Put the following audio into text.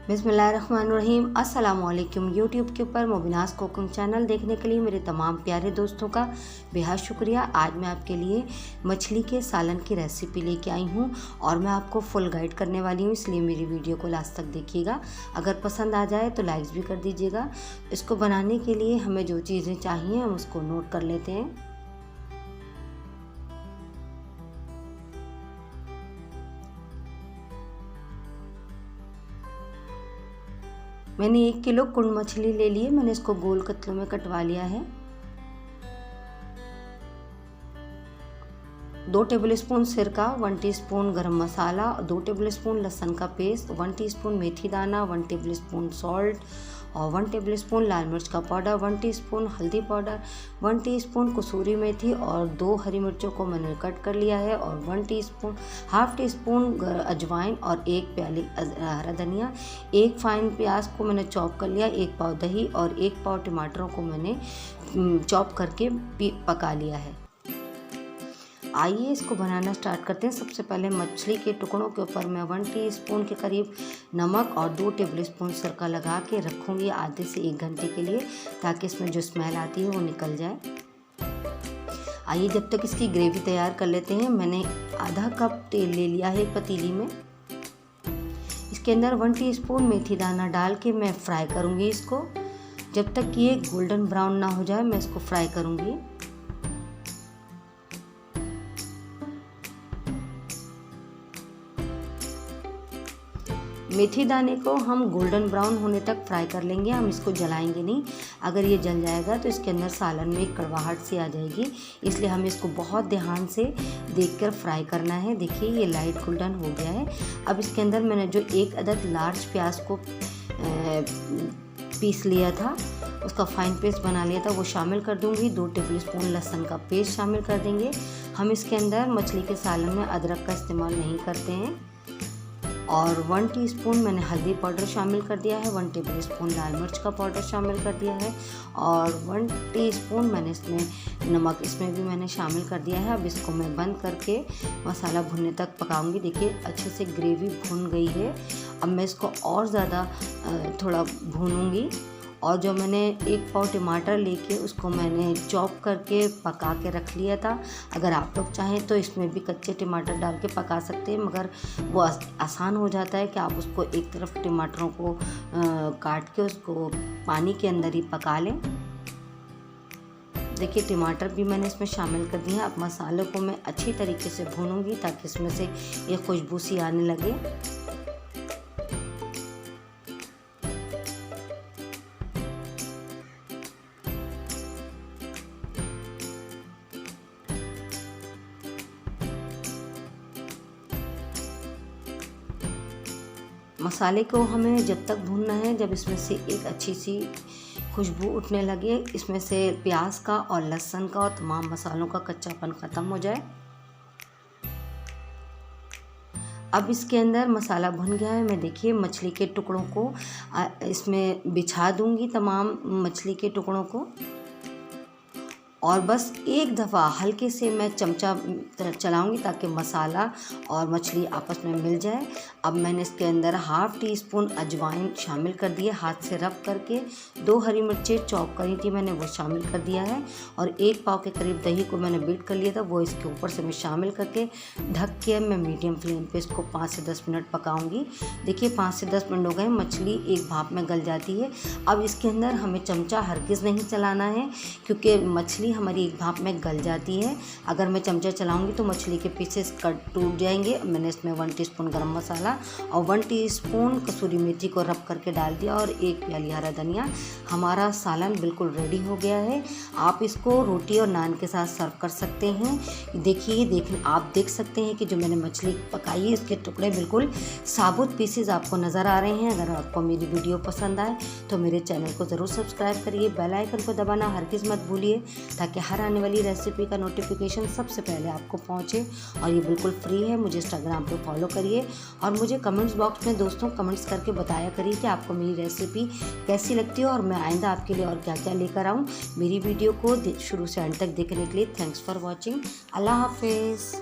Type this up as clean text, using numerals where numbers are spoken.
बिस्मिल्लाहिर्रहमानिर्रहीम। अस्सलामुअलैकुम। यूट्यूब के ऊपर मुबीनास कुकिंग चैनल देखने के लिए मेरे तमाम प्यारे दोस्तों का बेहद शुक्रिया। आज मैं आपके लिए मछली के सालन की रेसिपी लेके आई हूँ और मैं आपको फुल गाइड करने वाली हूँ, इसलिए मेरी वीडियो को लास्ट तक देखिएगा। अगर पसंद आ जाए तो लाइक्स भी कर दीजिएगा। इसको बनाने के लिए हमें जो चीज़ें चाहिए हम उसको नोट कर लेते हैं। मैंने 1 किलो कुंड मछली ले ली है। मैंने इसको गोल कतलों में कटवा लिया है। 2 टेबलस्पून सिरका, 1 टीस्पून गरम मसाला, 2 टेबलस्पून लहसुन का पेस्ट, 1 टीस्पून मेथी दाना, 1 टेबलस्पून सॉल्ट और 1 टेबलस्पून लाल मिर्च का पाउडर, 1 टीस्पून हल्दी पाउडर, 1 टीस्पून कसूरी मेथी और 2 हरी मिर्चों को मैंने कट कर लिया है और 1 टी स्पून अजवाइन और 1 प्याली हरा धनिया, 1 फाइन प्याज को मैंने चॉप कर लिया, 1 पाव दही और 1 पाव टमाटरों को मैंने चॉप करके पका लिया है। आइए इसको बनाना स्टार्ट करते हैं। सबसे पहले मछली के टुकड़ों के ऊपर मैं 1 टीस्पून के करीब नमक और 2 टेबलस्पून सिरका लगा के रखूँगी आधे से 1 घंटे के लिए, ताकि इसमें जो स्मेल आती है वो निकल जाए। आइए जब तक इसकी ग्रेवी तैयार कर लेते हैं। मैंने आधा कप तेल ले लिया है एक पतीली में। इसके अंदर 1 टीस्पून मेथी दाना डाल के मैं फ्राई करूँगी इसको। जब तक ये गोल्डन ब्राउन ना हो जाए मैं इसको फ्राई करूँगी। मेथी दाने को हम गोल्डन ब्राउन होने तक फ्राई कर लेंगे, हम इसको जलाएंगे नहीं। अगर ये जल जाएगा तो इसके अंदर सालन में एक कड़वाहट सी आ जाएगी, इसलिए हमें इसको बहुत ध्यान से देखकर फ्राई करना है। देखिए ये लाइट गोल्डन हो गया है। अब इसके अंदर मैंने जो 1 अदद लार्ज प्याज को पीस लिया था, उसका फाइन पेस्ट बना लिया था, वो शामिल कर दूंगी। 2 टेबलस्पून लहसुन का पेस्ट शामिल कर देंगे। हम इसके अंदर मछली के सालन में अदरक का इस्तेमाल नहीं करते हैं। और 1 टीस्पून मैंने हल्दी पाउडर शामिल कर दिया है, 1 टेबलस्पून लाल मिर्च का पाउडर शामिल कर दिया है और 1 टीस्पून मैंने इसमें नमक इसमें भी मैंने शामिल कर दिया है। अब इसको मैं बंद करके मसाला भुनने तक पकाऊंगी। देखिए अच्छे से ग्रेवी भुन गई है। अब मैं इसको और ज़्यादा थोड़ा भूनूंगी। और जो मैंने 1 पाव टमाटर लेके उसको मैंने चॉप करके पका के रख लिया था। अगर आप लोग चाहें तो इसमें भी कच्चे टमाटर डाल के पका सकते हैं, मगर वो आसान हो जाता है कि आप उसको एक तरफ टमाटरों को काट के उसको पानी के अंदर ही पका लें। देखिए टमाटर भी मैंने इसमें शामिल कर दिए हैं। अब मसाले को मैं अच्छी तरीके से भूनूंगी ताकि इसमें से एक खुशबू सी आने लगे। मसाले को हमें जब तक भूनना है जब इसमें से एक अच्छी सी खुशबू उठने लगे, इसमें से प्याज का और लहसुन का और तमाम मसालों का कच्चापन ख़त्म हो जाए। अब इसके अंदर मसाला भुन गया है। मैं देखिए मछली के टुकड़ों को इसमें बिछा दूंगी, तमाम मछली के टुकड़ों को, और बस एक दफ़ा हल्के से मैं चमचा चलाऊंगी ताकि मसाला और मछली आपस में मिल जाए। अब मैंने इसके अंदर 1/2 टीस्पून अजवाइन शामिल कर दिए, हाथ से रब करके। 2 हरी मिर्चें चॉप करी थी मैंने, वो शामिल कर दिया है और 1 पाव के करीब दही को मैंने बीट कर लिया था, वो इसके ऊपर से मैं शामिल करके ढक के मैं मीडियम फ्लेम पे इसको 5 से 10 मिनट पकाऊंगी। देखिए 5 से 10 मिनट हो गए, मछली एक भाप में गल जाती है। अब इसके अंदर हमें चमचा हरगिज़ नहीं चलाना है, क्योंकि मछली हमारी एक भाप में गल जाती है। अगर मैं चमचा चलाऊंगी तो मछली के पीसेस कट टूट जाएंगे। मैंने इसमें 1 टीस्पून गरम मसाला और 1 टीस्पून कसूरी मेथी को रब करके डाल दिया और 1 प्याली हरा धनिया। हमारा सालन बिल्कुल रेडी हो गया है। आप इसको रोटी और नान के साथ सर्व कर सकते हैं। देखिए आप देख सकते हैं कि जो मैंने मछली पकाई है इसके टुकड़े बिल्कुल साबुत पीसेस आपको नज़र आ रहे हैं। अगर आपको मेरी वीडियो पसंद आए तो मेरे चैनल को ज़रूर सब्सक्राइब करिए, बेल आइकन को दबाना हरगिज़ मत भूलिए, ताकि हर आने वाली रेसिपी का नोटिफिकेशन सबसे पहले आपको पहुंचे। और ये बिल्कुल फ्री है। मुझे इंस्टाग्राम पे फॉलो करिए और मुझे कमेंट्स बॉक्स में दोस्तों कमेंट्स करके बताया करिए कि आपको मेरी रेसिपी कैसी लगती है और मैं आइंदा आपके लिए और क्या क्या लेकर आऊँ। मेरी वीडियो को शुरू से अंत तक देखने के लिए थैंक्स फॉर वॉचिंग। अल्लाह हाफिज़।